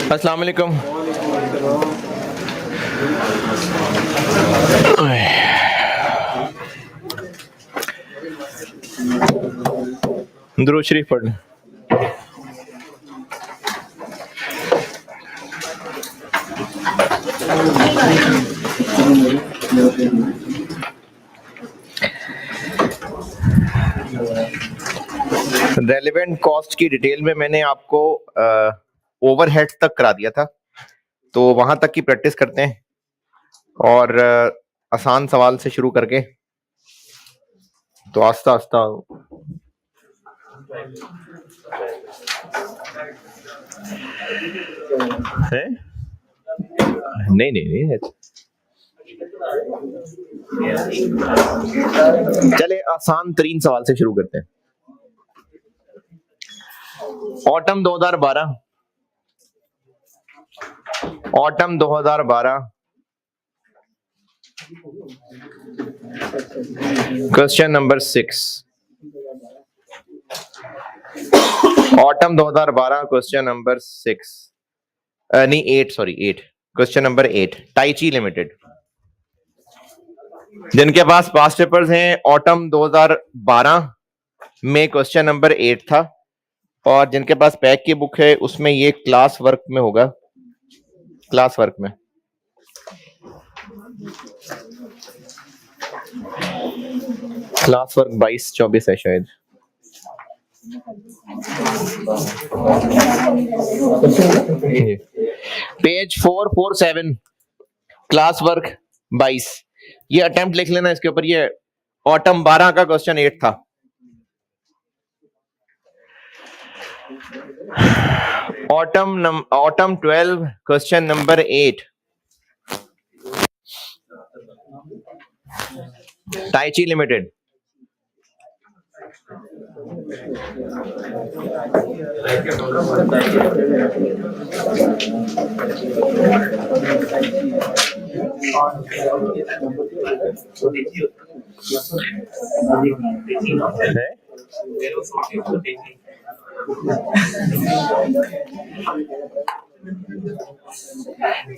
अस्सलाम वालेकुम। दुरूद शरीफ पढ़ लें। रेलेवेंट कॉस्ट की डिटेल में मैंने आपको ओवरहेड तक करा दिया था, तो वहां तक की प्रैक्टिस करते हैं और आसान सवाल से शुरू करके तो आस्ता आस्ता है। नहीं नहीं नहीं, चले आसान तरीन सवाल से शुरू करते हैं। Autumn 2012, autumn 2012 question number 6। Autumn 2012 question number 6 नहीं 8, sorry 8, question number 8। Tai chi limited, जिनके पास पास्ट पेपर्स हैं ऑटम 2012 में क्वेश्चन नंबर 8 था, और जिनके पास पैक की बुक है उसमें ये क्लास वर्क में होगा, क्लास वर्क में। क्लास वर्क 22-24 है शायद। Page 447, class work 22। ये अटेम्प्ट लिख लेना इसके ऊपर। ये ऑटम 12 का क्वेश्चन 8 था। Autumn 12 question number 8। Tai chi limited,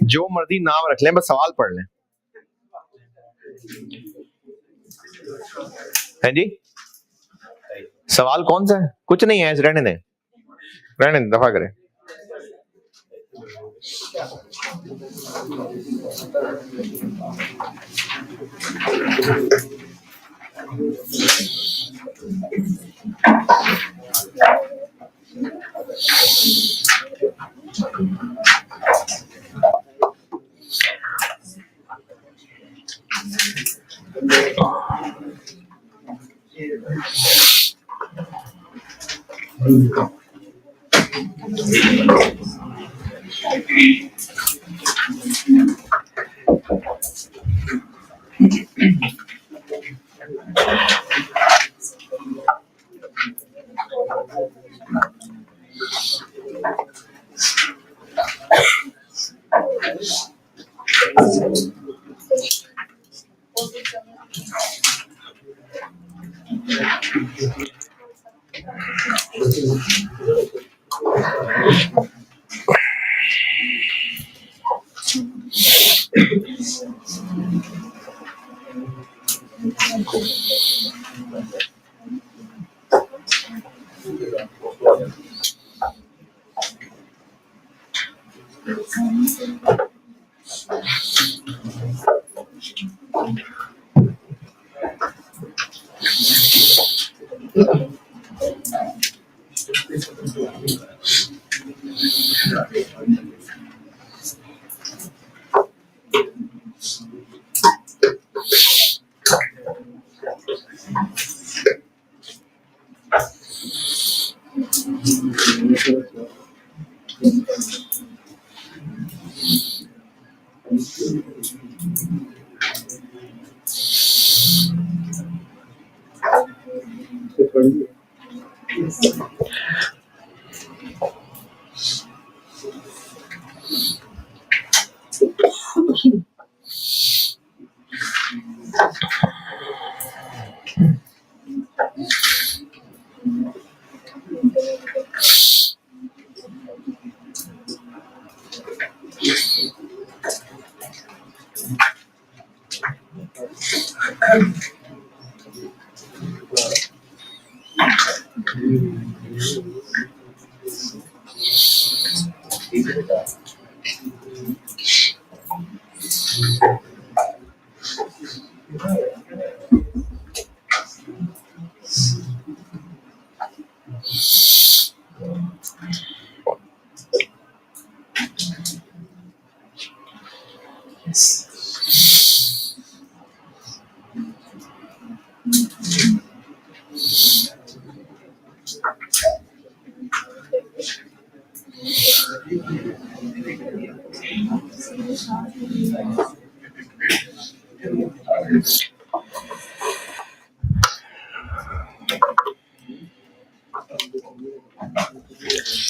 जो मर्जी नाम रख लें, बस सवाल पढ़ लें। है जी, सवाल कौन सा है? कुछ नहीं है, रहने दें, रहने दें, दफा करें।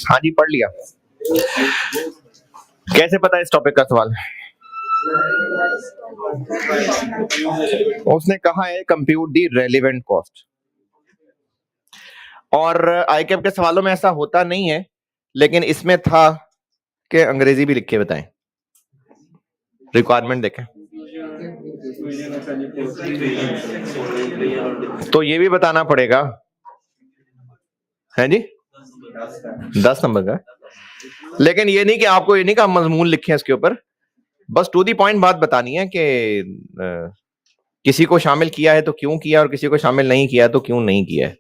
हाँ जी, पढ़ लिया। कैसे पता इस टॉपिक का सवाल? उसने कहा है कंप्यूट दी रेलिवेंट कॉस्ट, और आईकैप के सवालों में ऐसा होता नहीं है, लेकिन इसमें था कि अंग्रेजी भी लिख के बताएं। रिक्वायरमेंट देखें तो ये भी बताना पड़ेगा, है जी, 10 नंबर का। लेकिन ये नहीं कि आपको ये नहीं कि मजमून लिखे इसके ऊपर, बस टू दी पॉइंट बात बतानी है कि किसी को शामिल किया है तो क्यों किया, और किसी को शामिल नहीं किया तो क्यों नहीं किया है।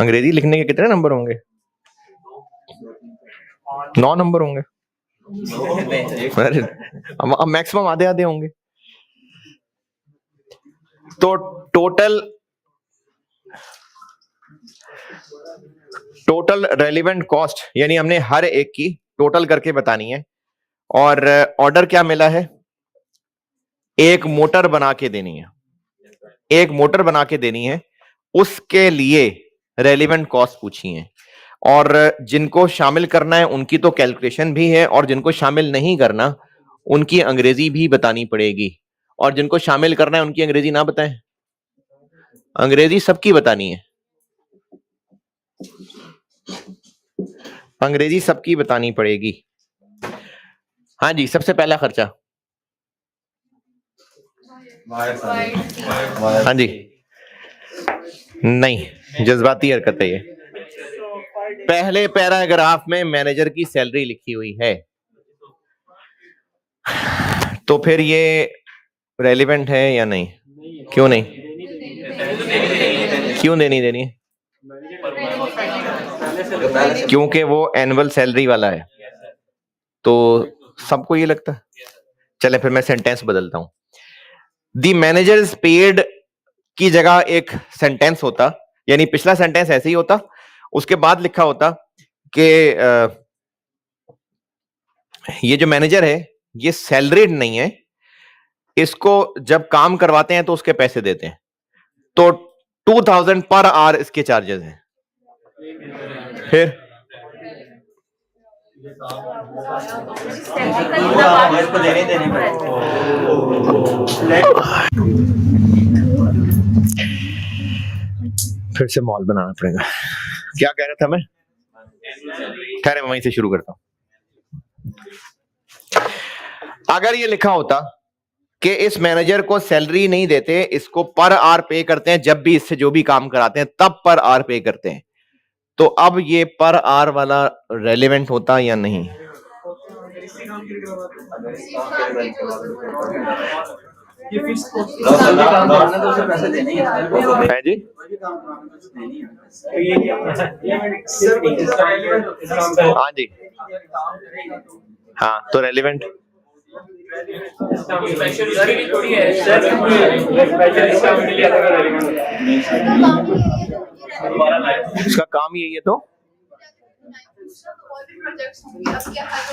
अंग्रेजी लिखने के कितने नंबर होंगे? 9 नंबर होंगे। अब मैक्सिमम आधे आधे होंगे। तो टोटल रेलिवेंट कॉस्ट यानी हमने हर एक की टोटल करके बतानी है, और ऑर्डर क्या मिला है? एक मोटर बना के देनी है, एक मोटर बना के देनी है, उसके लिए रेलिवेंट कॉस्ट पूछी है। और जिनको शामिल करना है उनकी तो कैलकुलेशन भी है, और जिनको शामिल नहीं करना उनकी अंग्रेजी भी बतानी पड़ेगी। और जिनको शामिल करना है उनकी अंग्रेजी ना बताएं, अंग्रेजी सबकी बतानी है, अंग्रेजी सबकी बतानी पड़ेगी। हाँ जी, सबसे पहला खर्चा। हाँ जी, नहीं, जज्बाती हरकत है ये। पहले पैराग्राफ में मैनेजर की सैलरी लिखी हुई है, तो फिर ये रेलिवेंट है या नहीं? क्यों नहीं? क्यों देनी? क्योंकि वो एनुअल सैलरी वाला है, तो सबको ये लगता है। चले फिर मैं सेंटेंस बदलता हूं। दी मैनेजर इज पेड की जगह एक सेंटेंस होता, यानी पिछला सेंटेंस ऐसे ही होता, उसके बाद लिखा होता कि ये जो मैनेजर है ये सैलरीड नहीं है, इसको जब काम करवाते हैं तो उसके पैसे देते हैं, तो 2000 पर आवर इसके चार्जेस हैं। फिर फिर से मॉल बनाना पड़ेगा। क्या कह रहा था मैं? ठहरे, मैं वहीं से शुरू करता हूं। अगर ये लिखा होता कि इस मैनेजर को सैलरी नहीं देते, इसको पर आवर पे करते हैं, जब भी इससे जो भी काम कराते हैं तब पर आवर पे करते हैं, तो अब ये पर आवर वाला रेलेवेंट होता या नहीं? है जी, हाँ जी, हाँ, तो रेलिवेंट। इसका काम यही है, तो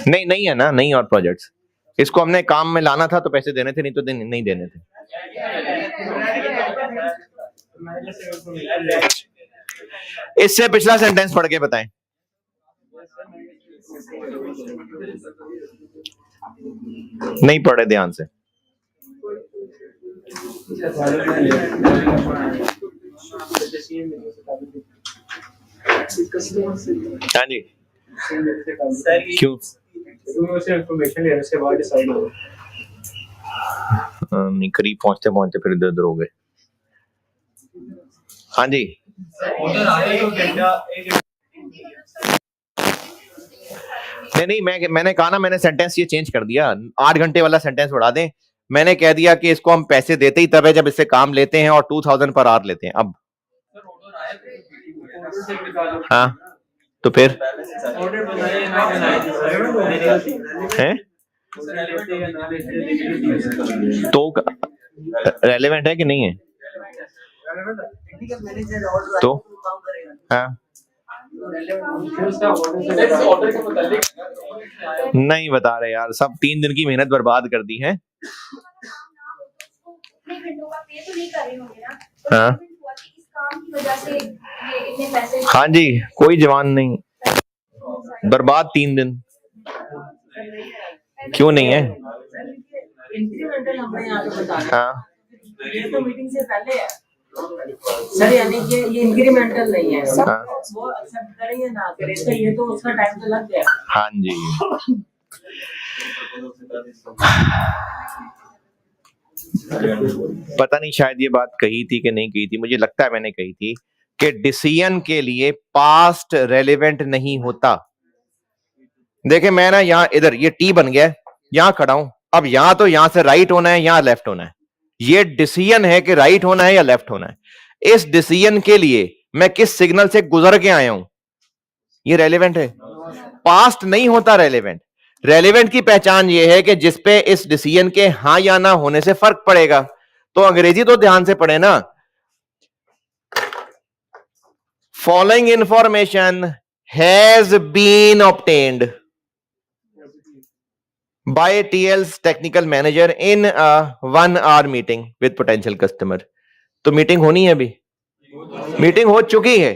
नहीं है ना, नहीं और प्रोजेक्ट्स। इसको हमने काम में लाना था तो पैसे देने थे, नहीं तो नहीं देने थे। इससे पिछला सेंटेंस पढ़ के बताएं। नहीं पढ़े ध्यान से। हाँ जी, क्यों? नहीं, करीब पहुंचते पहुंचते फिर इधर उधर हो गए। हाँ जी, नहीं, मैंने कहा ना, मैंने सेंटेंस ये चेंज कर दिया, 8 घंटे वाला सेंटेंस उड़ा दें। मैंने कह दिया कि इसको हम पैसे देते ही तब है जब इससे काम लेते हैं और 2000 पर आवर लेते हैं। अब हाँ, तो फिर है तो रेलेवेंट है कि नहीं है? तो हाँ, नहीं बता रहे यार, सब 3 दिन की मेहनत बर्बाद कर दी है। हाँ हाँ जी, कोई जवान नहीं, बर्बाद 3 दिन। क्यों नहीं है? हाँ, ये तो मीटिंग से पहले है सर, यानी कि ये इंक्रीमेंटल नहीं है। हाँ, वो एक्सेप्ट करें या ना करें, तो ये तो उसका टाइम तो लग गया। हाँ जी। पता नहीं शायद ये बात कही थी कि नहीं कही थी, मुझे लगता है मैंने कही थी कि डिसीजन के लिए पास्ट रेलेवेंट नहीं होता। देखे, मैं ना यहाँ इधर ये टी बन गया, यहां खड़ा हूं, अब यहां तो यहां से राइट होना है, यहां लेफ्ट होना है। ये डिसीजन है कि राइट होना है या लेफ्ट होना है। इस डिसीजन के लिए मैं किस सिग्नल से गुजर के आया हूं, ये रेलेवेंट है। पास्ट नहीं होता रेलेवेंट। रेलेवेंट की पहचान ये है कि जिसपे इस डिसीजन के हां या ना होने से फर्क पड़ेगा। तो अंग्रेजी तो ध्यान से पढ़े ना। Following information has been obtained by TL's technical manager in a 1-hour meeting with potential customer। तो मीटिंग होनी है, अभी मीटिंग हो चुकी है।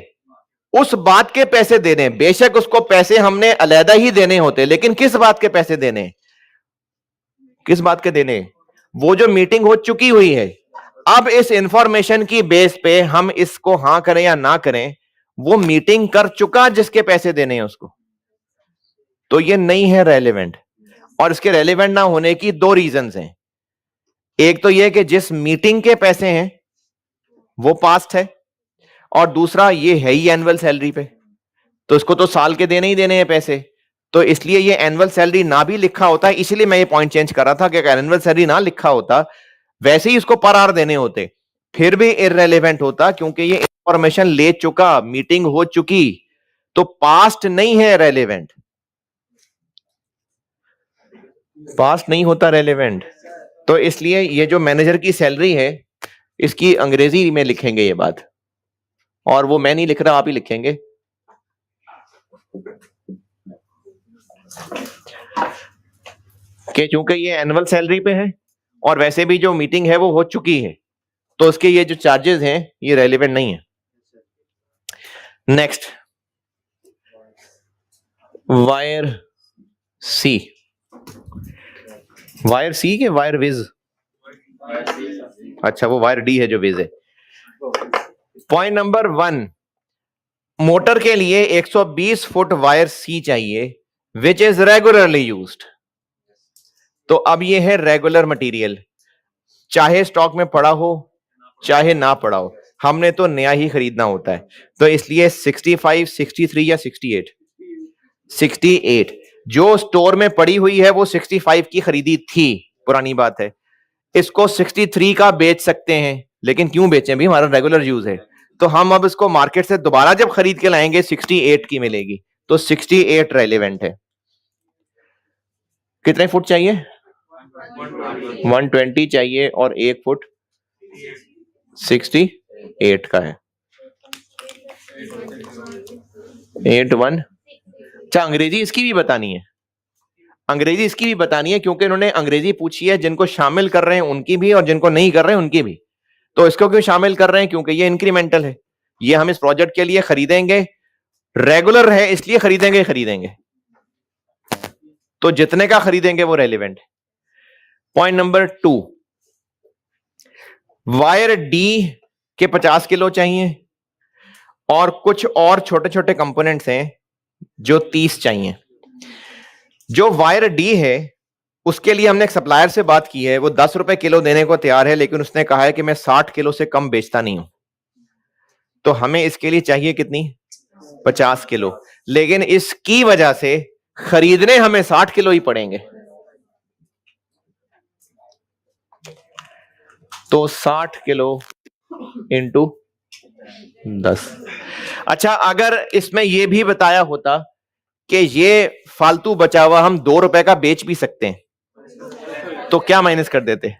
उस बात के पैसे देने, बेशक उसको पैसे हमने अलहदा ही देने होते, लेकिन किस बात के पैसे देने, किस बात के देने? वो जो मीटिंग हो चुकी हुई है। अब इस इंफॉर्मेशन की बेस पे हम इसको हां करें या ना करें, वो मीटिंग कर चुका जिसके पैसे देने हैं उसको, तो ये नहीं है रेलेवेंट। और इसके रेलेवेंट ना होने की 2 रीजंस हैं। एक तो यह कि जिस मीटिंग के पैसे हैं वो पास्ट है, और दूसरा ये है ही एनुअल सैलरी पे, तो इसको तो साल के देने ही देने हैं पैसे। तो इसलिए ये एनुअल सैलरी ना भी लिखा होता है, इसलिए मैं ये पॉइंट चेंज कर रहा था कि अगर एनुअल सैलरी ना लिखा होता, वैसे ही इसको पर आवर देने होते, फिर भी इररेलेवेंट होता, क्योंकि ये इंफॉर्मेशन ले चुका, मीटिंग हो चुकी, तो पास्ट नहीं है रेलेवेंट। पास्ट नहीं होता रेलेवेंट। तो इसलिए ये जो मैनेजर की सैलरी है, इसकी अंग्रेजी में लिखेंगे ये बात, और वो मैं नहीं लिख रहा, आप ही लिखेंगे। कि चूंकि ये एनुअल सैलरी पे है और वैसे भी जो मीटिंग है वो हो चुकी है, तो उसके ये जो चार्जेस हैं ये रेलेवेंट नहीं है। नेक्स्ट, वायर सी। वायर सी के वायर विज? अच्छा, वो वायर डी है जो विज है। पॉइंट नंबर 1, मोटर के लिए 120 फुट वायर सी चाहिए, विच इज रेगुलरली यूज्ड। तो अब ये है रेगुलर मटेरियल, चाहे स्टॉक में पड़ा हो चाहे ना पड़ा हो, हमने तो नया ही खरीदना होता है। तो इसलिए 65, 63 या 68? 68। जो स्टोर में पड़ी हुई है वो 65 की खरीदी थी, पुरानी बात है। इसको 63 का बेच सकते हैं, लेकिन क्यों बेचें भी, हमारा रेगुलर यूज है। तो हम अब इसको मार्केट से दोबारा जब खरीद के लाएंगे 68 की मिलेगी, तो 68 रेलेवेंट है। कितने फुट चाहिए? 120 चाहिए, और 1 फुट 68 का है। 81। अच्छा, अंग्रेजी इसकी भी बतानी है, अंग्रेजी इसकी भी बतानी है, क्योंकि इन्होंने अंग्रेजी पूछी है, जिनको शामिल कर रहे हैं उनकी भी और जिनको नहीं कर रहे हैं उनकी भी। तो इसको क्यों शामिल कर रहे हैं? क्योंकि ये इंक्रीमेंटल है, ये हम इस प्रोजेक्ट के लिए खरीदेंगे, रेगुलर है इसलिए खरीदेंगे, तो जितने का खरीदेंगे वो रेलिवेंट है। पॉइंट नंबर 2, वायर डी के 50 किलो चाहिए, और कुछ और छोटे छोटे कंपोनेंट्स हैं जो 30 चाहिए। जो वायर डी है उसके लिए हमने एक सप्लायर से बात की है, वो 10 रुपए किलो देने को तैयार है, लेकिन उसने कहा है कि मैं 60 किलो से कम बेचता नहीं हूं। तो हमें इसके लिए चाहिए कितनी? 50 किलो। लेकिन इसकी वजह से खरीदने हमें 60 किलो ही पड़ेंगे। तो 60 किलो इंटू 10। अच्छा, अगर इसमें यह भी बताया होता कि ये फालतू बचा हुआ हम 2 रुपए का बेच भी सकते हैं, तो क्या माइनस कर देते?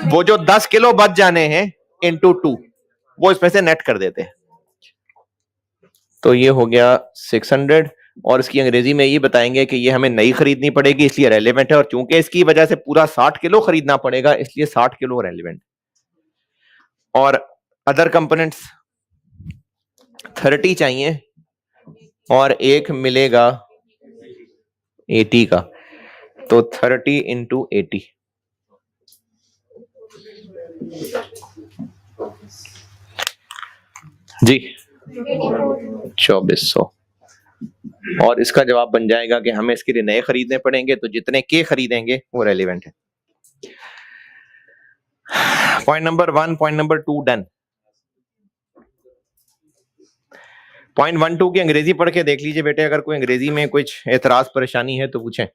वो जो 10 किलो बच जाने हैं इंटू 2, वो इसमें से नेट कर देते हैं। तो ये हो गया 600, और इसकी अंग्रेजी में ये बताएंगे कि ये हमें नई खरीदनी पड़ेगी, इसलिए रेलेवेंट है, और चूंकि इसकी वजह से पूरा 60 किलो खरीदना पड़ेगा, इसलिए 60 किलो रेलेवेंट। और अदर कंपोनेंट्स 30 चाहिए, और एक मिलेगा 80 का, तो 30 इंटू 80। जी 2400। और इसका जवाब बन जाएगा कि हमें इसके लिए नए खरीदने पड़ेंगे, तो जितने के खरीदेंगे वो रेलिवेंट है। Point number 1, point number 2 done. Point 1, 2 की अंग्रेजी पढ़ के देख लीजिए बेटे, अगर कोई अंग्रेजी में कुछ एतराज परेशानी है तो पूछें।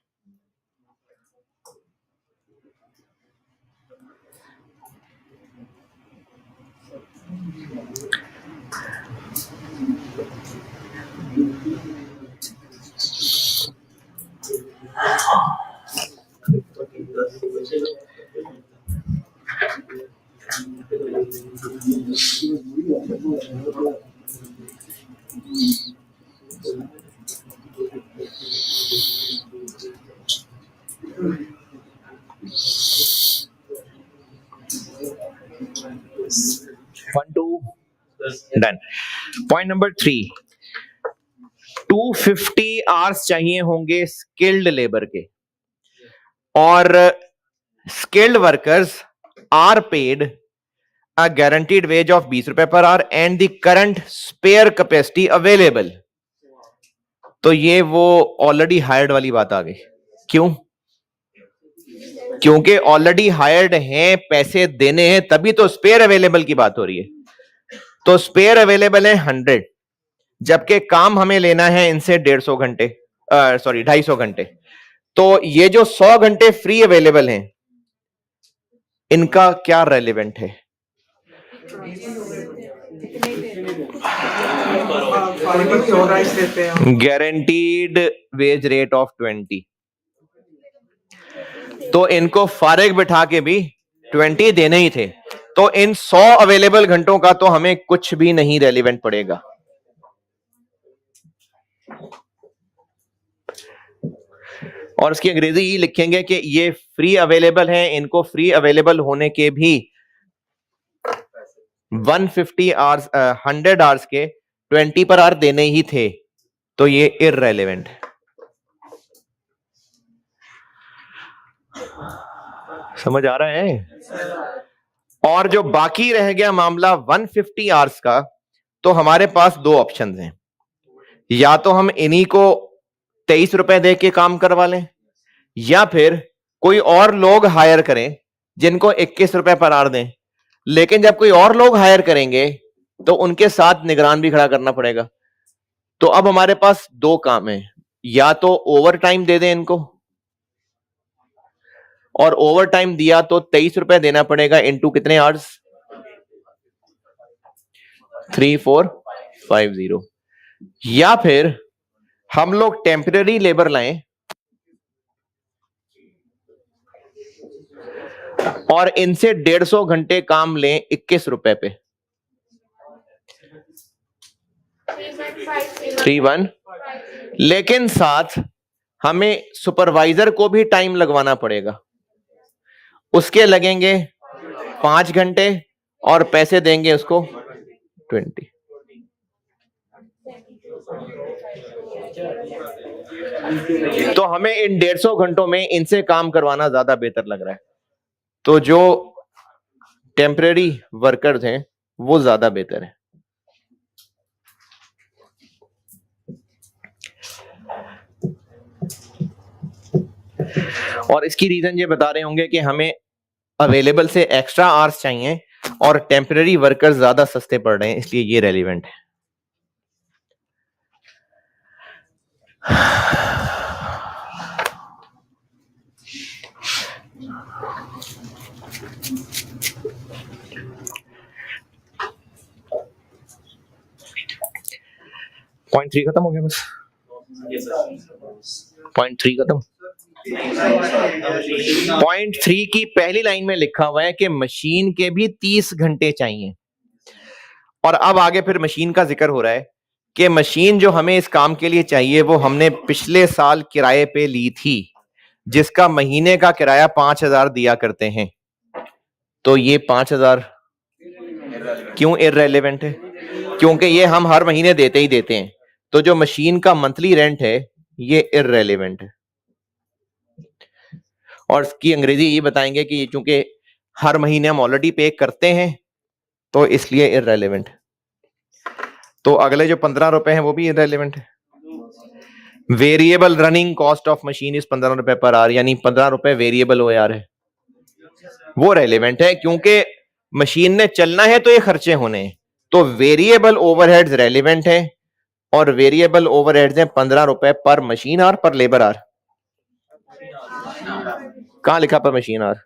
डन। पॉइंट नंबर 3, 250 आवर्स चाहिए होंगे स्किल्ड लेबर के, और skilled workers are paid a guaranteed wage of 20 रुपए per hour and the current spare capacity available. तो ये वो ऑलरेडी हायर्ड वाली बात आ गई। क्यों? क्योंकि ऑलरेडी हायर्ड हैं, पैसे देने हैं, तभी तो स्पेयर अवेलेबल की बात हो रही है। तो स्पेयर अवेलेबल है 100, जबकि काम हमें लेना है इनसे 150 घंटे, सॉरी 250 घंटे। तो ये जो 100 घंटे फ्री अवेलेबल हैं, इनका क्या रेलेवेंट है? Guaranteed wage rate of 20। तो इनको फारिग बिठा के भी 20 देने ही थे, तो इन 100 अवेलेबल घंटों का तो हमें कुछ भी नहीं रेलिवेंट पड़ेगा। और इसकी अंग्रेजी ही लिखेंगे कि ये फ्री अवेलेबल है, इनको फ्री अवेलेबल होने के भी 150 आवर्स 100 आवर्स के 20 पर आवर देने ही थे, तो ये इररेलेवेंट है। समझ आ रहा है? और जो बाकी रह गया मामला 150 आवर्स का, तो हमारे पास दो ऑप्शंस हैं। या तो हम इन्हीं को 23 रुपए दे के काम करवा लें, या फिर कोई और लोग हायर करें जिनको 21 रुपए पर आवर दें। लेकिन जब कोई और लोग हायर करेंगे तो उनके साथ निगरान भी खड़ा करना पड़ेगा। तो अब हमारे पास दो काम है, या तो ओवर टाइम दे दें इनको, और ओवर टाइम दिया तो 23 रुपए देना पड़ेगा इनटू कितने आवर्स? 3450। या फिर हम लोग टेम्पररी लेबर लाएं और इनसे 150 घंटे काम लें 21 रुपए पे। 31, लेकिन साथ हमें सुपरवाइजर को भी टाइम लगवाना पड़ेगा, उसके लगेंगे 5 घंटे और पैसे देंगे उसको 20। तो हमें इन 150 घंटों में इनसे काम करवाना ज्यादा बेहतर लग रहा है। तो जो टेम्पररी वर्कर्स हैं वो ज्यादा बेहतर है। और इसकी रीजन ये बता रहे होंगे कि हमें अवेलेबल से एक्स्ट्रा आवर्स चाहिए और टेम्पररी वर्कर्स ज्यादा सस्ते पड़ रहे हैं, इसलिए ये रेलिवेंट है। पॉइंट 3 खत्म हो गया बस। पॉइंट 3 खत्म। पॉइंट 3 की पहली लाइन में लिखा हुआ है कि मशीन के भी 30 घंटे चाहिए, और अब आगे फिर मशीन का जिक्र हो रहा है कि मशीन जो हमें इस काम के लिए चाहिए वो हमने पिछले साल किराए पे ली थी, जिसका महीने का किराया 5,000 दिया करते हैं। तो ये 5,000 क्यों इररेलेवेंट है? क्योंकि ये हम हर महीने देते ही देते हैं। तो जो मशीन का मंथली रेंट है ये इररेलेवेंट है। और इसकी अंग्रेजी ये बताएंगे कि चूंकि हर महीने हम ऑलरेडी पे करते हैं तो इसलिए इररेलेवेंट है। तो अगले जो 15 रुपए हैं वो भी इररेलेवेंट है। Variable running cost of machine is 15 रुपए पर आवर, यानी 15 रुपए वेरिएबल OAR है, वो रेलेवेंट है क्योंकि मशीन ने चलना है तो ये खर्चे होने हैं। तो वेरिएबल ओवरहेड्स रेलेवेंट है और वेरिएबल ओवरहेड्स हैं 15 रुपए पर मशीन आवर पर लेबर आवर। कहां लिखा पर मशीन आवर?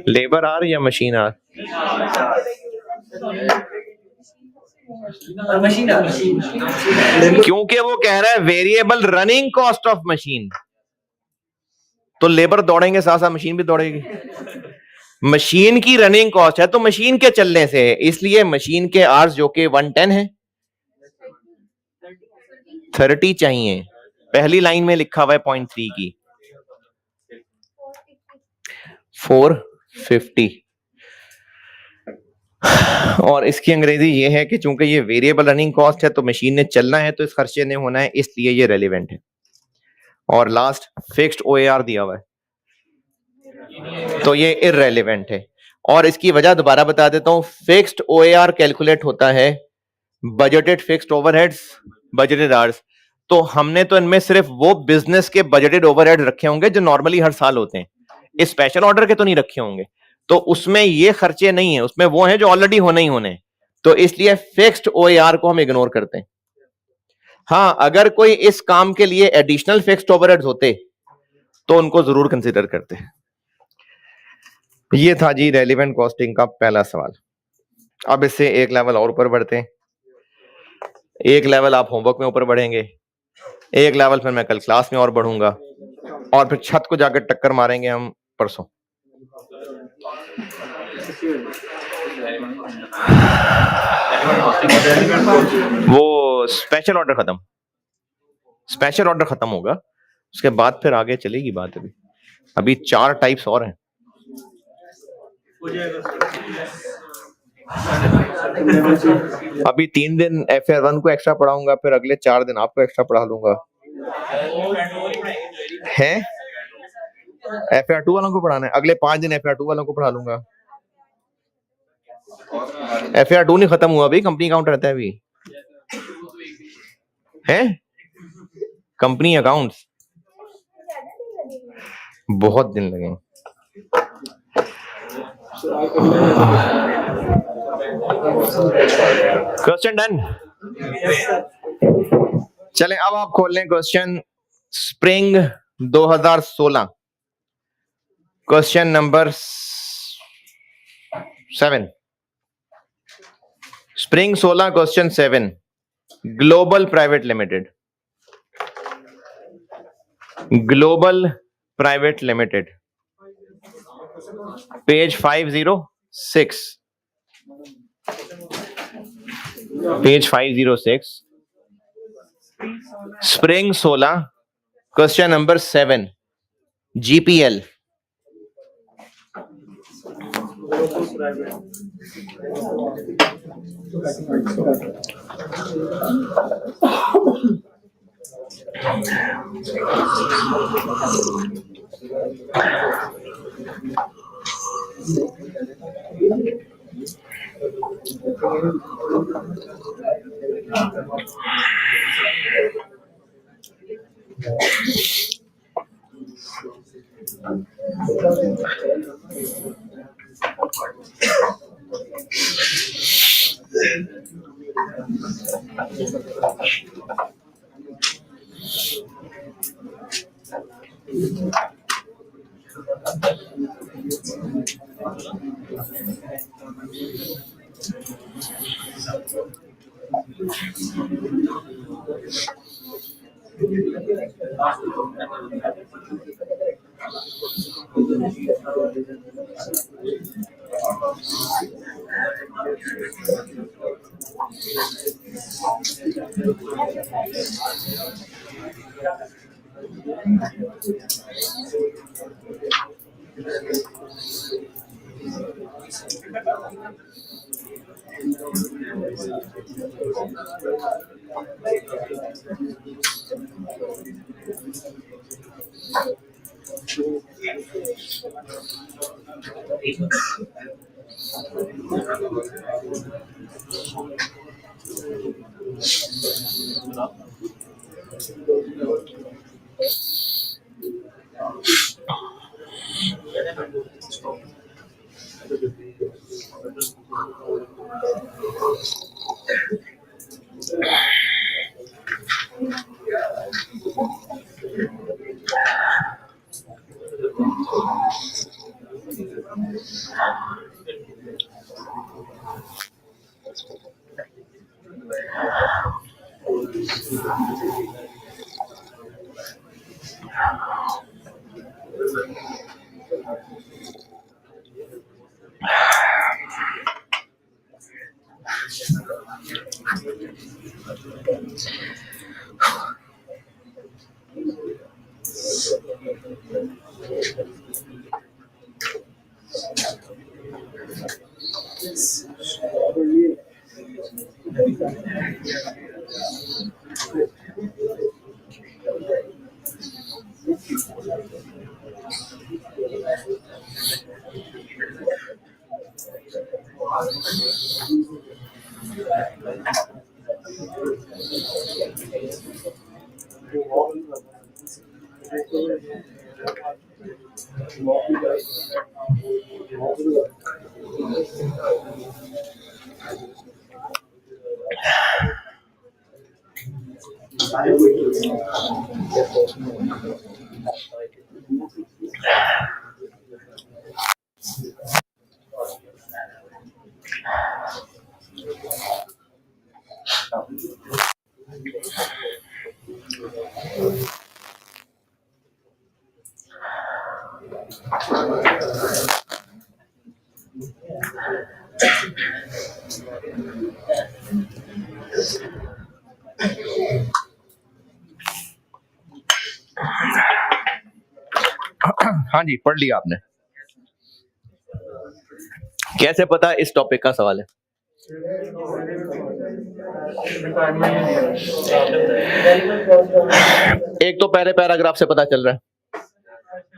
लेबर आवर या मशीन आवर? क्योंकि वो कह रहा है variable running cost of machine, तो लेबर दौड़ेंगे साथ साथ मशीन भी दौड़ेगी। मशीन की रनिंग कॉस्ट है तो मशीन के चलने से है, इसलिए मशीन के आवर्स जो कि 110 है 30 चाहिए। पहली लाइन में लिखा हुआ है पॉइंट 3 की 450, और इसकी अंग्रेजी ये है कि चूंकि ये वेरिएबल रनिंग कॉस्ट है तो मशीन ने चलना है तो इस खर्चे ने होना है, इसलिए ये रेलिवेंट है। और लास्ट फिक्स्ड OAR दिया हुआ है तो ये इररेलेवेंट है। और इसकी वजह दोबारा बता देता हूं, फिक्स्ड OAR कैलकुलेट होता है budgeted fixed overheads budgeted hours. तो हमने तो इनमें सिर्फ वो बिजनेस के बजटेड ओवरहेड रखे होंगे जो नॉर्मली हर साल होते हैं, इस स्पेशल ऑर्डर के तो नहीं रखे होंगे, तो उसमें ये खर्चे नहीं है, उसमें वो हैं जो ऑलरेडी होने ही होने। तो इसलिए फिक्स्ड OAR को हम इग्नोर करते हैं। हाँ, अगर कोई इस काम के लिए एडिशनल फिक्स्ड ओवरहेड्स होते तो उनको जरूर कंसीडर करते। ये था जी रेलिवेंट कॉस्टिंग का पहला सवाल। अब इससे एक लेवल और ऊपर बढ़ते हैं। एक लेवल आप होमवर्क में ऊपर बढ़ेंगे, एक लेवल फिर मैं कल क्लास में और बढ़ूंगा, और फिर छत को जाकर टक्कर मारेंगे हम परसों। वो स्पेशल ऑर्डर खत्म, स्पेशल ऑर्डर खत्म होगा, उसके बाद फिर आगे चलेगी बात। अभी 4 टाइप्स और हैं। अभी 3 दिन FR1 को एक्स्ट्रा पढ़ाऊंगा, फिर अगले 4 दिन आपको एक्स्ट्रा पढ़ा लूंगा। है FR2 वालों को पढ़ाना है, अगले 5 दिन FR2 वालों को पढ़ा लूंगा। FR2 नहीं खत्म हुआ, अभी कंपनी अकाउंट रहता है, अभी है कंपनी अकाउंट्स, बहुत दिन लगे। Question done. चलें अब आप खोल लें question spring 2016, question number 7, spring 16 question 7, global private limited, global private limited, page 506, page 506, spring 16 question number 7, GPL। हाँ जी, पढ़ लिया आपने। कैसे पता इस टॉपिक का सवाल है? एक तो पहले पैराग्राफ से पता चल रहा है,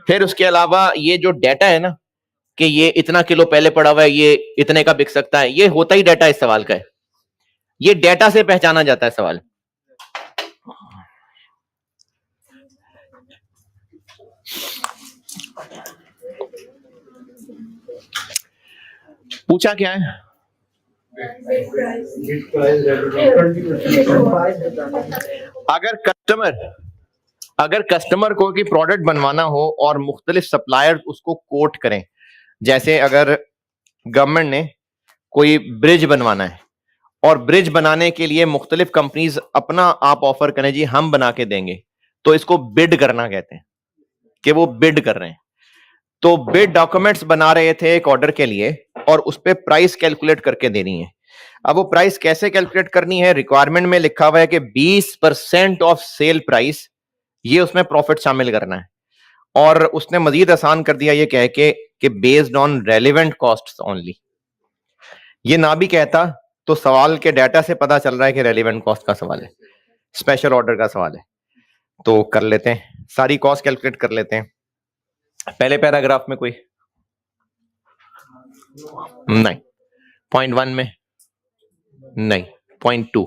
फिर उसके अलावा ये जो डाटा है ना कि ये इतना किलो पहले पड़ा हुआ है, ये इतने का बिक सकता है, ये होता ही डाटा इस सवाल का है। ये डाटा से पहचाना जाता है सवाल। पूछा क्या है? अगर कस्टमर को की प्रोडक्ट बनवाना हो और मुख्तलिफ सप्लायर उसको कोट करें, जैसे अगर गवर्नमेंट ने कोई ब्रिज बनवाना है और ब्रिज बनाने के लिए मुख्तलिफ कंपनीज अपना आप ऑफर करें, जी हम बना के देंगे, तो इसको बिड करना कहते हैं कि वो बिड कर रहे हैं। तो बिड डॉक्यूमेंट्स बना रहे थे एक ऑर्डर के लिए और उस पर प्राइस कैलकुलेट करके देनी है। अब वो प्राइस कैसे कैलकुलेट करनी है? रिक्वायरमेंट में लिखा हुआ है कि 20% ऑफ सेल प्राइस, ये उसमें प्रॉफिट शामिल करना है। और उसने मजीद आसान कर दिया ये कह के कि based on relevant costs only. ये ना भी कहता तो सवाल के डाटा से पता चल रहा है कि रेलिवेंट कॉस्ट का सवाल है, स्पेशल ऑर्डर का सवाल है। तो कर लेते हैं, सारी कॉस्ट कैलकुलेट कर लेते हैं। पहले पैराग्राफ में कोई नहीं, 0.1 में नहीं, 0.2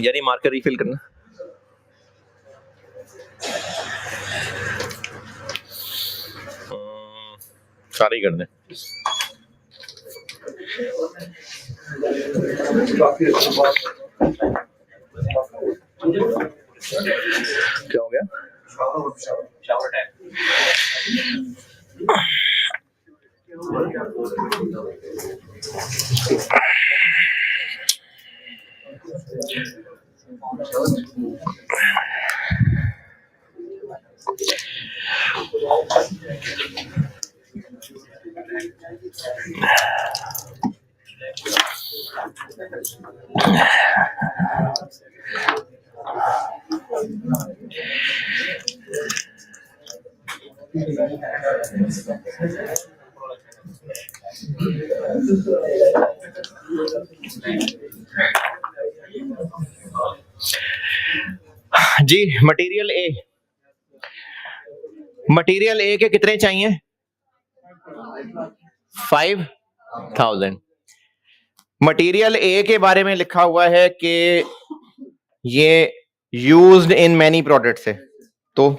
यानी मार्कर रिफिल करना। सारे ही कर दें। क्या हो गया? शावर टैग। जी मटेरियल ए, मटेरियल ए के कितने चाहिए? 5000। मटेरियल ए के बारे में लिखा हुआ है कि ये यूज्ड इन मैनी प्रोडक्ट्स है, तो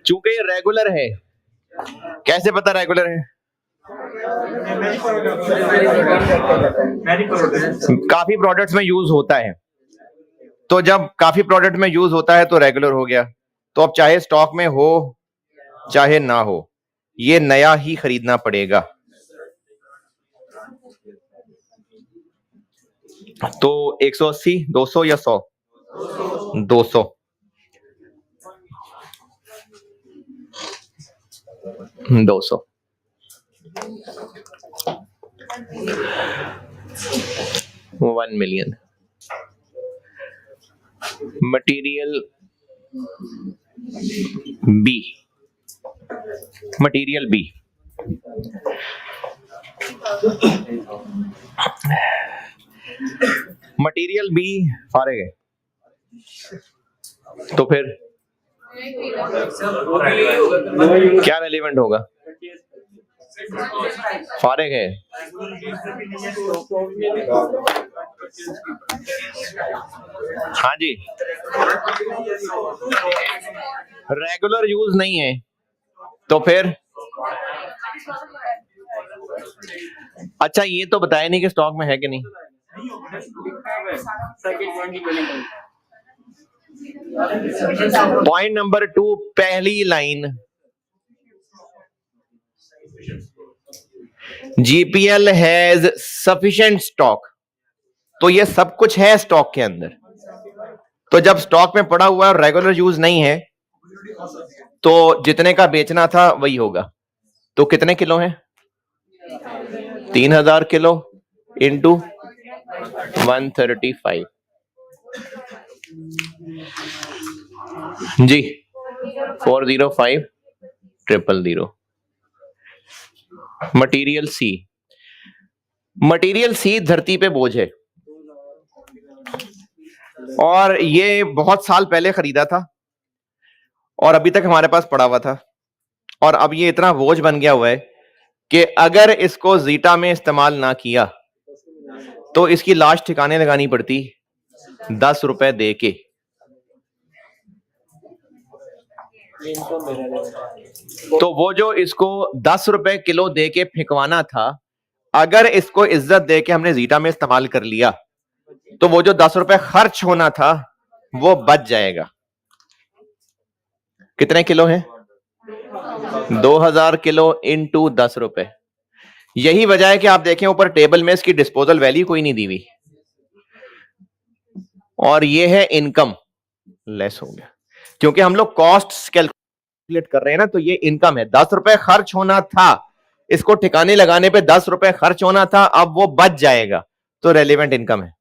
चूंकि ये रेगुलर है, कैसे पता रेगुलर है? काफी प्रोडक्ट्स में यूज होता है, तो जब काफी प्रोडक्ट में यूज होता है तो रेगुलर हो गया। तो अब चाहे स्टॉक में हो चाहे ना हो, ये नया ही खरीदना पड़ेगा। तो 180, 200 या 100? 200। 200। $1 million। Material B, material B, material B फारिग है, तो फिर क्या रेलेवेंट होगा? फारिग है। हाँ जी, रेगुलर यूज नहीं है, तो फिर अच्छा ये तो बताया नहीं कि स्टॉक में है कि नहीं। पॉइंट नंबर 2, पहली line, GPL has sufficient stock. तो ये सब कुछ है स्टॉक के अंदर, तो जब स्टॉक में पड़ा हुआ है और रेगुलर यूज नहीं है, तो जितने का बेचना था वही होगा। तो कितने किलो है? 3000 किलो इंटू 135 जी, 405000। मटेरियल सी, मटेरियल सी धरती पे बोझ है, और ये बहुत साल पहले खरीदा था और अभी तक हमारे पास पड़ा हुआ था, और अब ये इतना बोझ बन गया हुआ है कि अगर इसको जीटा में इस्तेमाल ना किया तो इसकी लाश ठिकाने लगानी पड़ती 10 रुपए दे के। तो वो जो इसको 10 रुपए किलो दे के फेंकवाना था, अगर इसको इज्जत दे के हमने जीटा में इस्तेमाल कर लिया तो वो जो 10 रुपए खर्च होना था वो बच जाएगा। कितने किलो है? 2000 किलो इंटू 10 रुपए। यही वजह है कि आप देखें ऊपर टेबल में इसकी डिस्पोजल वैल्यू कोई नहीं दी हुई, और ये है इनकम लेस हो गया, क्योंकि हम लोग कॉस्ट कैलकुलेट कैलकुलेट कर रहे हैं ना, तो ये इनकम है। 10 रुपए खर्च होना था, इसको ठिकाने लगाने पे 10 रुपए खर्च होना था, अब वो बच जाएगा, तो रेलिवेंट इनकम है।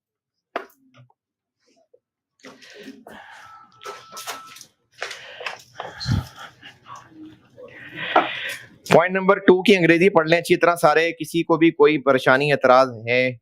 पॉइंट नंबर 2 की अंग्रेजी पढ़ लें अच्छी तरह सारे, किसी को भी कोई परेशानी एतराज है?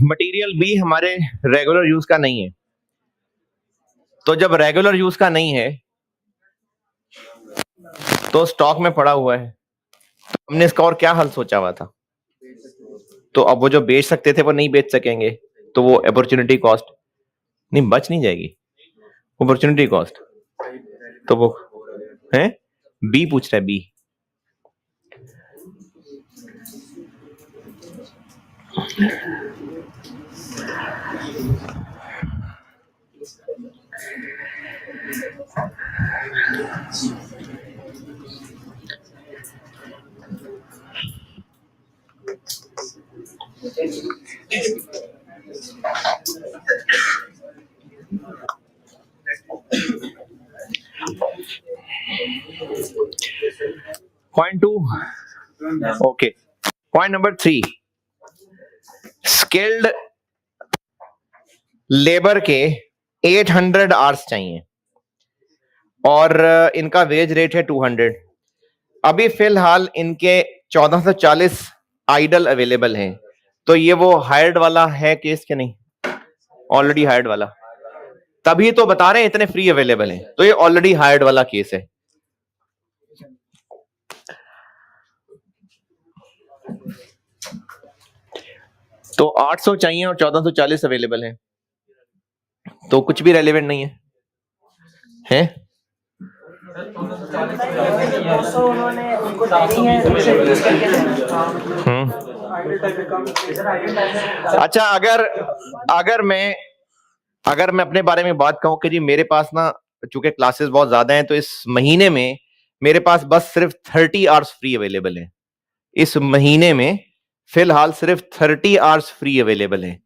मटेरियल बी हमारे रेगुलर यूज का नहीं है, तो जब रेगुलर यूज का नहीं है तो स्टॉक में पड़ा हुआ है, तो हमने इसका और क्या हल सोचा हुआ था? तो अब वो जो बेच सकते थे वो नहीं बेच सकेंगे, तो वो अपॉर्चुनिटी कॉस्ट नहीं बच नहीं जाएगी, अपॉर्चुनिटी कॉस्ट। तो वो है बी पूछ रहा है, B. Point 2, okay. Point number 3, skilled labour के 800 आवर्स चाहिए और इनका वेज रेट है 200। अभी फिलहाल इनके 1440 आइडल अवेलेबल हैं, तो ये वो हायर्ड वाला है केस के नहीं? ऑलरेडी हायर्ड वाला, तभी तो बता रहे हैं इतने फ्री अवेलेबल हैं, तो ये ऑलरेडी हायर्ड वाला केस है। तो 800 चाहिए और 1440 अवेलेबल है, तो कुछ भी रेलेवेंट नहीं है, हैं? अच्छा, अगर मैं अपने बारे में बात कहूं कि जी मेरे पास ना चूंकि क्लासेस बहुत ज्यादा हैं, तो इस महीने में मेरे पास बस सिर्फ 30 आवर्स फ्री अवेलेबल है। इस महीने में फिलहाल सिर्फ 30 आवर्स फ्री अवेलेबल है।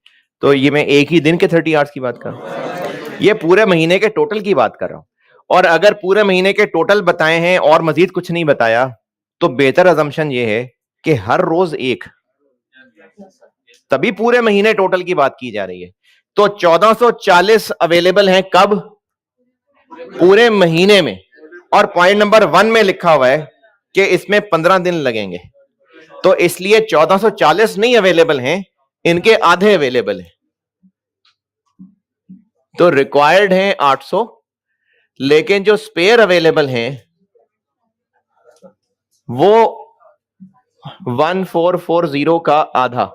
तो ये मैं एक ही दिन के 30 आवर्स की बात कर रहा हूं, ये पूरे महीने के टोटल की बात कर रहा हूं। और अगर पूरे महीने के टोटल बताए हैं और मजीद कुछ नहीं बताया, तो बेहतर अजम्पशन ये है कि हर रोज एक, तभी पूरे महीने टोटल की बात की जा रही है। तो 1440 अवेलेबल हैं कब? पूरे महीने में। और पॉइंट नंबर 1 में लिखा हुआ है कि इसमें 15 दिन लगेंगे, तो इसलिए 1440 नहीं अवेलेबल हैं, इनके आधे अवेलेबल हैं। तो रिक्वायर्ड है 800, लेकिन जो स्पेयर अवेलेबल हैं वो 1440 का आधा।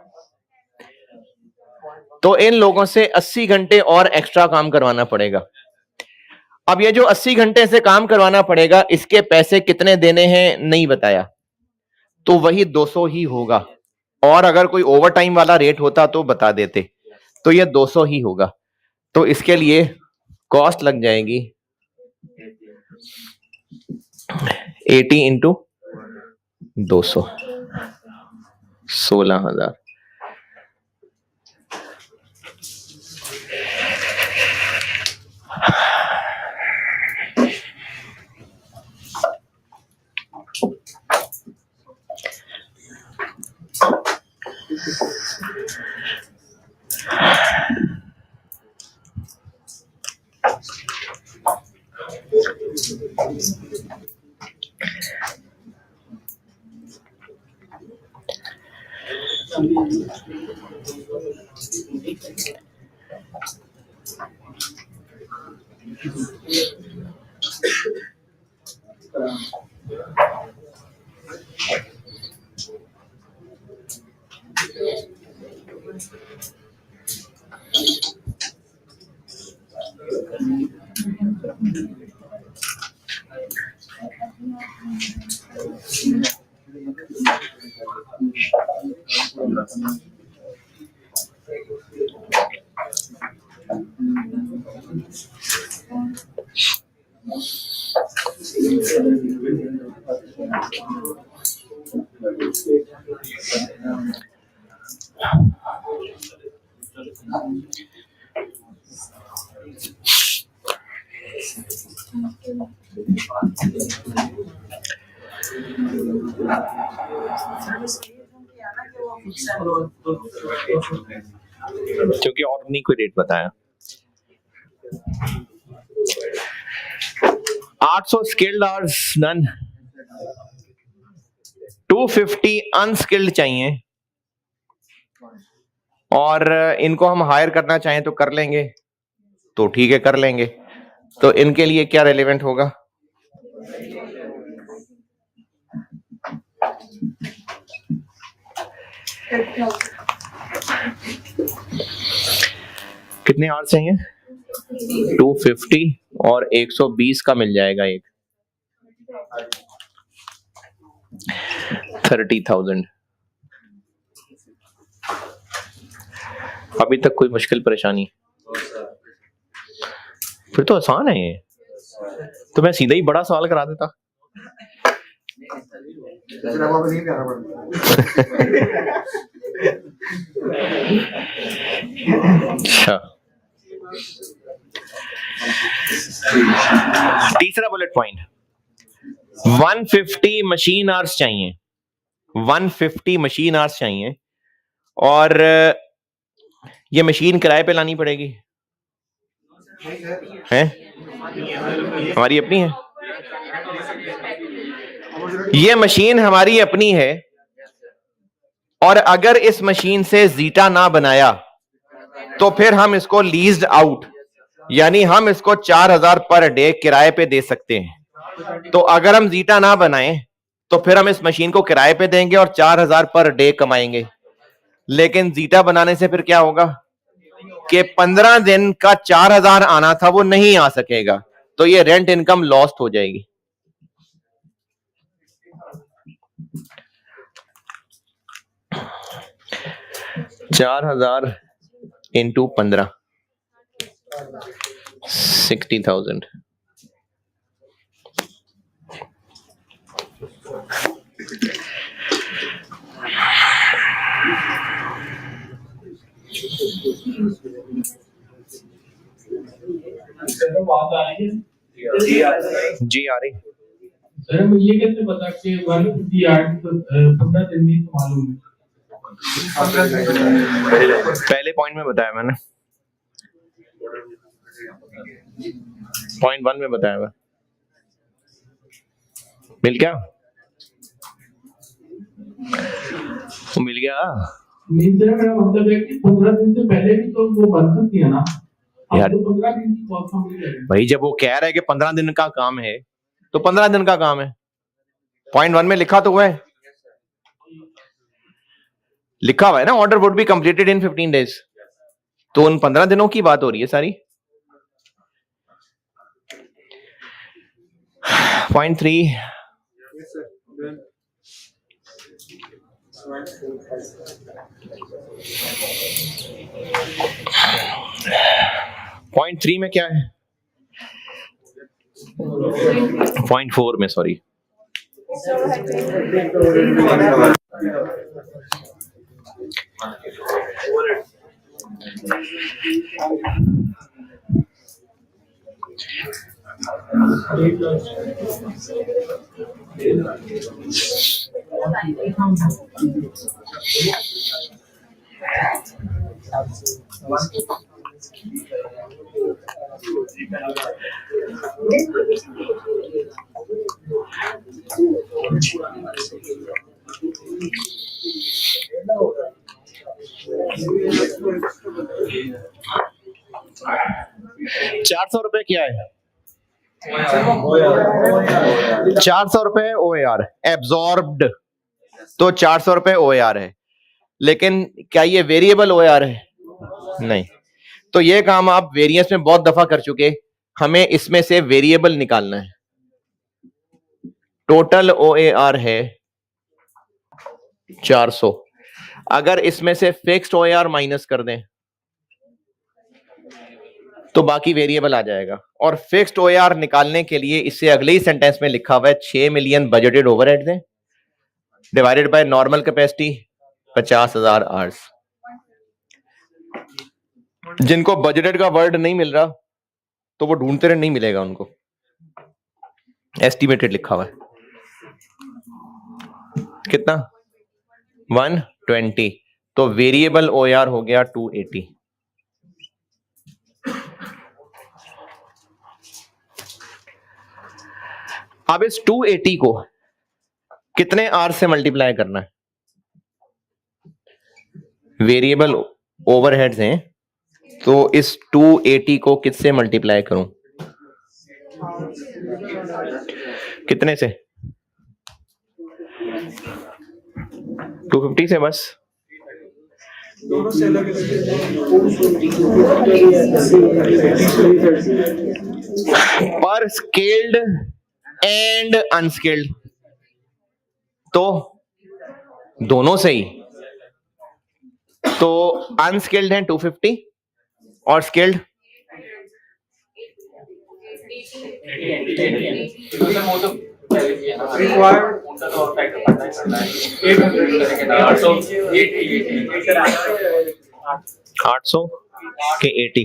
तो इन लोगों से 80 घंटे और एक्स्ट्रा काम करवाना पड़ेगा। अब ये जो 80 घंटे से काम करवाना पड़ेगा, इसके पैसे कितने देने हैं नहीं बताया, तो वही 200 ही होगा। और अगर कोई ओवर टाइम वाला रेट होता तो बता देते, तो ये 200 ही होगा। तो इसके लिए कॉस्ट लग जाएगी 80 इंटू 200, 16,000। क्योंकि और नहीं कोई रेट बताया। 800 स्किल्ड आवर्स डन, 250 अनस्किल्ड चाहिए, और इनको हम हायर करना चाहें तो कर लेंगे, तो ठीक है कर लेंगे। तो इनके लिए क्या रेलेवेंट होगा? कितने आवर्स चाहिए? 250 और 120 का मिल जाएगा एक, 30,000। अभी तक कोई मुश्किल परेशानी? फिर तो आसान है ये, तो मैं सीधा ही बड़ा सवाल करा देता। अच्छा, तीसरा बुलेट पॉइंट, 150 मशीन आवर्स चाहिए, 150 मशीन आवर्स चाहिए, और ये मशीन किराए पे लानी पड़ेगी, है हमारी अपनी है, ये मशीन हमारी अपनी है, और अगर इस मशीन से जीटा ना बनाया तो फिर हम इसको लीज्ड आउट, यानी हम इसको 4,000 पर डे किराए पे दे सकते हैं। तो अगर हम जीटा ना बनाएं तो फिर हम इस मशीन को किराए पे देंगे और 4,000 पर डे कमाएंगे। लेकिन जीटा बनाने से फिर क्या होगा कि 15 दिन का 4,000 आना था वो नहीं आ सकेगा, तो ये रेंट इनकम लॉस्ट हो जाएगी। $4,000 इंटू 15, 60,000। जी आ रही। सर मैं ये कैसे पता कि 150 तो 15 दिन में तो मालूम है? पहले पॉइंट में बताया मैंने, पॉइंट 1 में बताया हुआ। मिल गया? मिल गया? नहीं सर, मेरा मतलब है कि 15 दिन से पहले भी तो वो बन सकती है ना यार। तो 15 दिन की कॉस्ट हम ले भाई जब वो कह रहा है कि 15 दिन का काम है तो 15 दिन का काम है। पॉइंट 1 में लिखा तो हुआ है, लिखा हुआ है ना, order would be completed in 15 days, तो उन 15 दिनों की बात हो रही है सारी। पॉइंट 3, पॉइंट 3 में क्या है? पॉइंट 4 में, सॉरी, ₹400 क्या है? 400 रुपए OAR एब्जॉर्ब्ड, तो 400 रुपए OAR है, लेकिन क्या ये वेरिएबल OAR है? नहीं। तो ये काम आप वेरिएंस में बहुत दफा कर चुके, हमें इसमें से वेरिएबल निकालना है। टोटल OAR है 400, अगर इसमें से फिक्स्ड OAR माइनस कर दें तो बाकी वेरिएबल आ जाएगा। और फिक्स्ड OAR निकालने के लिए इससे अगले ही सेंटेंस में लिखा हुआ है 6 मिलियन बजटेड ओवरहेड्स हैं divided by normal capacity 50,000 hours. जिनको बजटेड का वर्ड नहीं मिल रहा तो वो ढूंढते रहे, नहीं मिलेगा उनको, एस्टिमेटेड लिखा हुआ है। कितना? 120, तो वेरिएबल OAR हो गया 280। अब इस 280 को कितने आर से मल्टीप्लाई करना है? वेरिएबल ओवरहेड्स हैं, तो इस 280 को किससे मल्टीप्लाई करूं? कितने से? 250 से बस। पर स्केल्ड एंड अनस्केल्ड, तो दोनों से ही। तो अनस्केल्ड है 250 और स्केल्ड रिक्वायर्ड 800 के 80।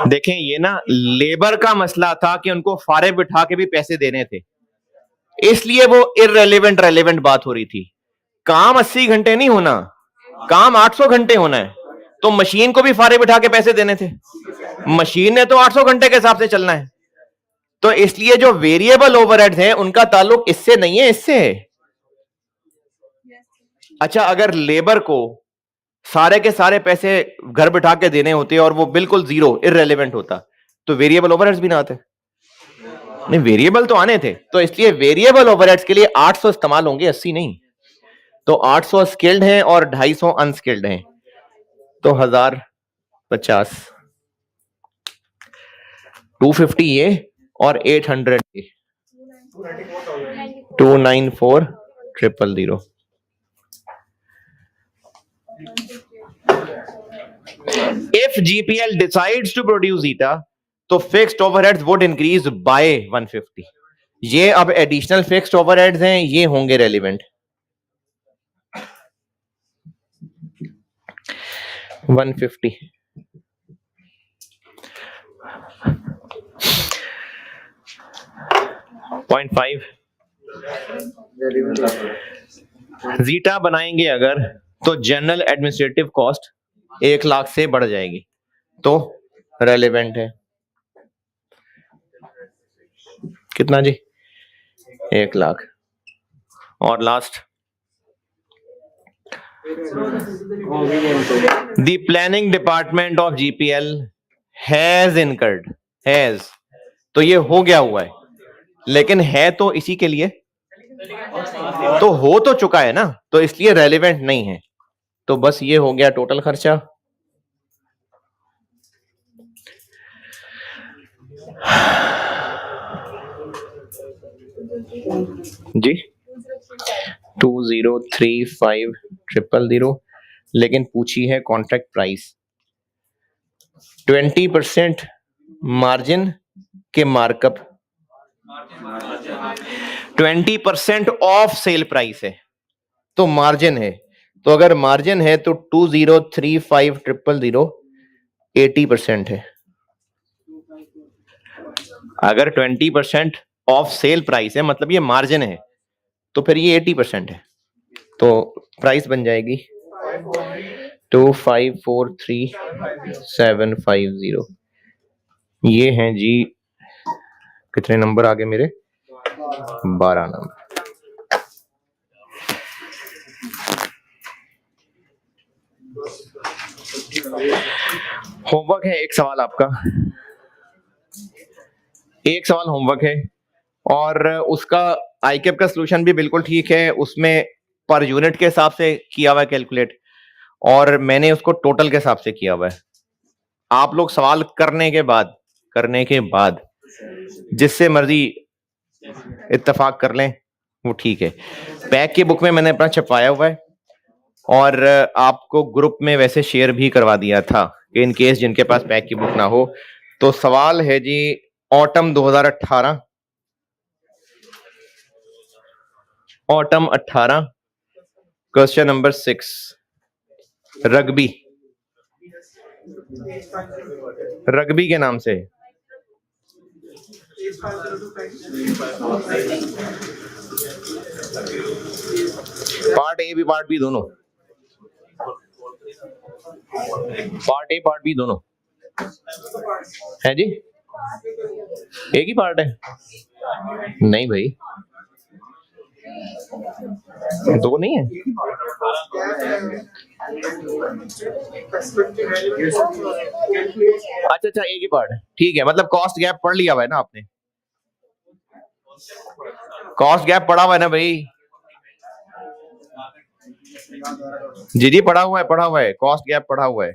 देखें, ये ना लेबर का मसला था कि उनको फारे बिठा के भी पैसे देने थे, इसलिए वो इररेलेवेंट रेलेवेंट बात हो रही थी। काम 80 घंटे नहीं होना, काम 800 घंटे होना है। तो मशीन को भी फारे बिठा के पैसे देने थे, मशीन ने तो 800 घंटे के हिसाब से चलना है। तो इसलिए जो वेरिएबल ओवरहेड्स हैं उनका ताल्लुक इससे नहीं है, इससे है। अच्छा, अगर लेबर को सारे के सारे पैसे घर बिठा के देने होते और वो बिल्कुल जीरो इररेलेवेंट होता तो वेरिएबल ओवरहेड्स भी ना आते। नहीं, वेरिएबल तो आने थे, तो इसलिए वेरिएबल ओवरहेड्स के लिए 800 इस्तेमाल होंगे, 80 नहीं। तो 800 स्किल्ड हैं और 250 अनस्किल्ड हैं, तो 1050। 250 ये और 800 ये, 294,000। If GPL decides to produce ETA, तो fixed overheads would increase by 150। ये अब एडिशनल फिक्स्ड ओवरहेड्स हैं, ये होंगे रेलिवेंट। 150 0.5 जीटा बनाएंगे अगर, तो जनरल एडमिनिस्ट्रेटिव कॉस्ट 1 लाख से बढ़ जाएगी, तो रेलेवेंट है। कितना जी? 1 लाख। और last, the planning department of GPL has incurred, has तो ये हो गया हुआ है, लेकिन है तो इसी के लिए, तो हो तो चुका है ना, तो इसलिए रेलेवेंट नहीं है। तो बस ये हो गया टोटल खर्चा। जी 2035000, लेकिन पूछी है कॉन्ट्रैक्ट प्राइस 20% मार्जिन के मार्कअप, 20% ऑफ सेल प्राइस है, तो मार्जिन है। तो अगर मार्जिन है तो 2035000 80% है। अगर 20% ऑफ सेल प्राइस है मतलब ये मार्जिन है, तो फिर ये 80% है, तो प्राइस बन जाएगी 2543750। ये हैं जी, कितने नंबर आगे मेरे? 12 नंबर। होमवर्क है, एक सवाल आपका, एक सवाल होमवर्क है और उसका आईकेप का सॉल्यूशन भी बिल्कुल ठीक है, उसमें पर यूनिट के हिसाब से किया हुआ है कैलकुलेट, और मैंने उसको टोटल के हिसाब से किया हुआ है। आप लोग सवाल करने के बाद जिससे मर्जी इत्तेफाक कर लें, वो ठीक है। पैक की बुक में मैंने अपना छपवाया हुआ है और आपको ग्रुप में वैसे शेयर भी करवा दिया था कि इन केस जिनके पास पैक की बुक ना हो। तो सवाल है जी, autumn 2018, autumn 18, question number 6, rugby, rugby के नाम से। पार्ट ए भी पार्ट बी दोनों, पार्ट ए पार्ट बी दोनों है जी, एक ही पार्ट है? नहीं भाई, दो नहीं है। अच्छा अच्छा, एक ही पार्ट है, ठीक है। मतलब कॉस्ट गैप पढ़ लिया हुआ है ना आपने? कॉस्ट गैप पढ़ा हुआ है ना भाई? जी जी पढ़ा हुआ है, कॉस्ट गैप पढ़ा हुआ है।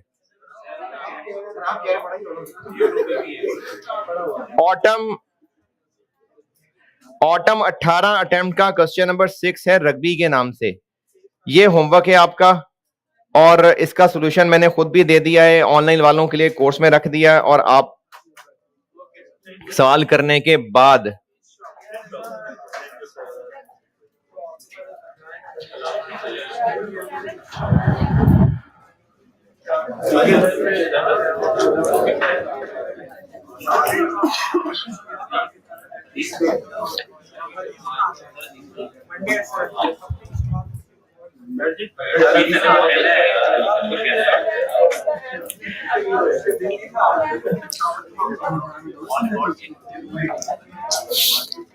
ऑटम 18 अटेम्प्ट का क्वेश्चन नंबर 6 है, रग्बी के नाम से। ये होमवर्क है आपका और इसका सॉल्यूशन मैंने खुद भी दे दिया है, ऑनलाइन वालों के लिए कोर्स में रख दिया है, और आप सवाल करने के बाद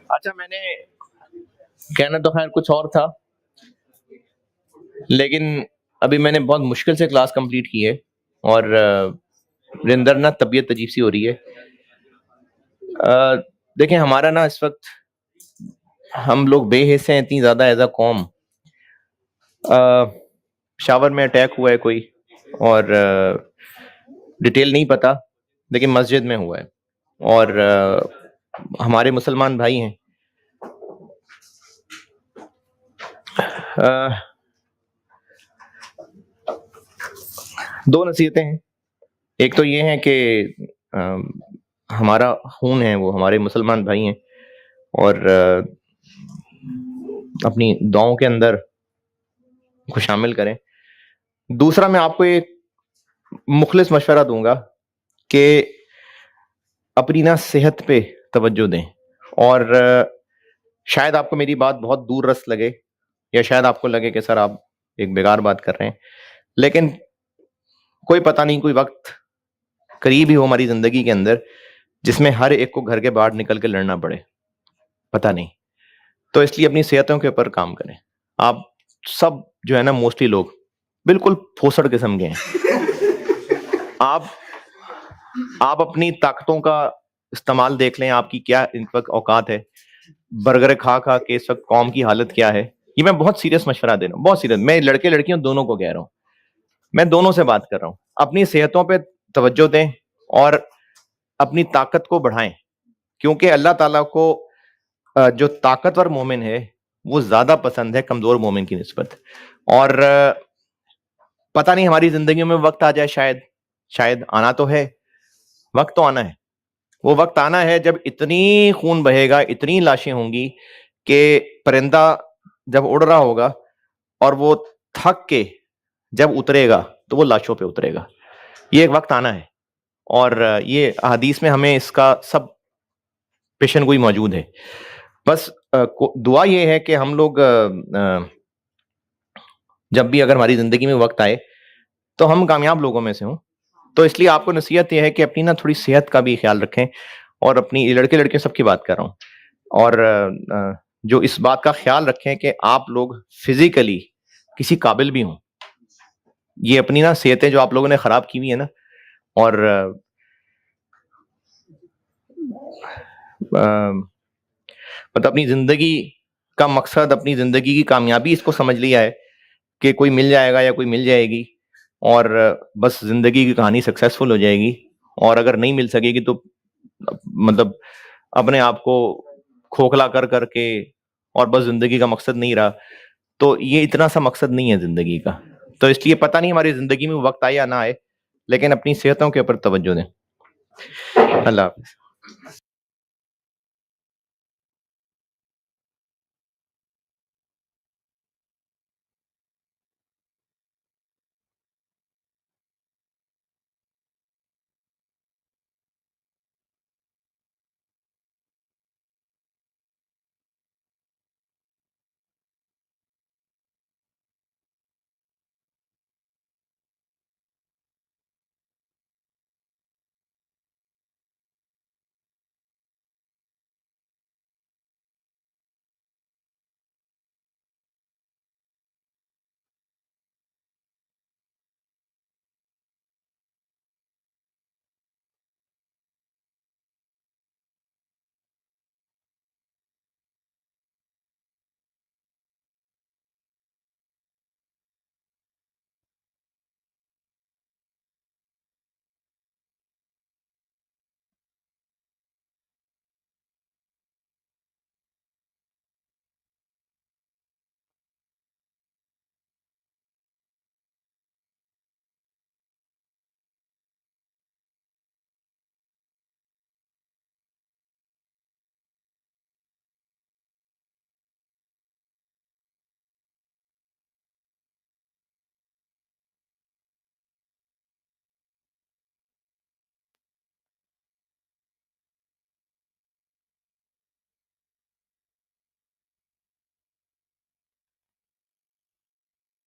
अच्छा, मैंने कहना तो खैर कुछ और था, लेकिन अभी मैंने बहुत मुश्किल से क्लास कंप्लीट की है और रिंदर ना तबीयत अजीब सी हो रही है। देखें, हमारा ना इस वक्त हम लोग बेहिस हैं इतनी ज्यादा एज अ कौम। शावर में अटैक हुआ है कोई, और डिटेल नहीं पता, लेकिन मस्जिद में हुआ है और हमारे मुसलमान भाई हैं। दो नसीहतें हैं, एक तो ये है कि हमारा खून है वो हमारे मुसलमान भाई हैं और अपनी दुआओं के अंदर को शामिल करें। दूसरा, मैं आपको एक मुखलिस मशवरा दूंगा कि अपनी ना सेहत पे तवज्जो दें, और शायद आपको मेरी बात बहुत दूर रस लगे या शायद आपको लगे कि सर आप एक बेकार बात कर रहे हैं, लेकिन कोई पता नहीं, कोई वक्त करीब ही हो हमारी जिंदगी के अंदर जिसमें हर एक को घर के बाहर निकल के लड़ना पड़े, पता नहीं। तो इसलिए अपनी सेहतों के ऊपर काम करें। आप सब जो है ना, मोस्टली लोग बिल्कुल फोसड़ किस्म के हैं। आप अपनी ताकतों का इस्तेमाल देख लें, आपकी क्या इन वक्त औकात है। बर्गर खा खा के इस वक्त कौम की हालत क्या है, ये मैं बहुत सीरियस मशवरा दे रहा हूँ, बहुत सीरियस। मैं लड़के लड़कियों दोनों को कह रहा हूँ, मैं दोनों से बात कर रहा हूँ। अपनी सेहतों पे तवज्जो दें और अपनी ताकत को बढ़ाएं, क्योंकि अल्लाह ताला को जो ताकतवर मोमिन है वो ज्यादा पसंद है कमजोर मोमिन की निस्बत। और पता नहीं हमारी जिंदगी में वक्त आ जाए, शायद आना तो है, वक्त तो आना है। वो वक्त आना है जब इतनी खून बहेगा, इतनी लाशें होंगी कि परिंदा जब उड़ रहा होगा और वो थक के जब उतरेगा तो वो लाशों पे उतरेगा। ये एक वक्त आना है और ये हदीस में हमें इसका सब पेशन गोई मौजूद है। बस दुआ ये है कि हम लोग जब भी अगर हमारी जिंदगी में वक्त आए तो हम कामयाब लोगों में से हों। तो इसलिए आपको नसीहत यह है कि अपनी ना थोड़ी सेहत का भी ख्याल रखें, और अपनी लड़के लड़के सबकी बात कर रहा हूँ, और जो इस बात का ख्याल रखें कि आप लोग फिजिकली किसी काबिल भी हों। ये अपनी ना सेहतें जो आप लोगों ने खराब की हुई है ना, और मतलब अपनी जिंदगी का मकसद, अपनी जिंदगी की कामयाबी इसको समझ लिया है कि कोई मिल जाएगा या कोई मिल जाएगी और बस जिंदगी की कहानी सक्सेसफुल हो जाएगी, और अगर नहीं मिल सकेगी तो मतलब अपने आप को खोखला कर करके और बस जिंदगी का मकसद नहीं रहा। तो ये इतना सा मकसद नहीं है जिंदगी का। तो इसलिए पता नहीं हमारी जिंदगी में वक्त आए या ना आए, लेकिन अपनी सेहतों के ऊपर तवज्जो दें। अल्लाह हाफिज।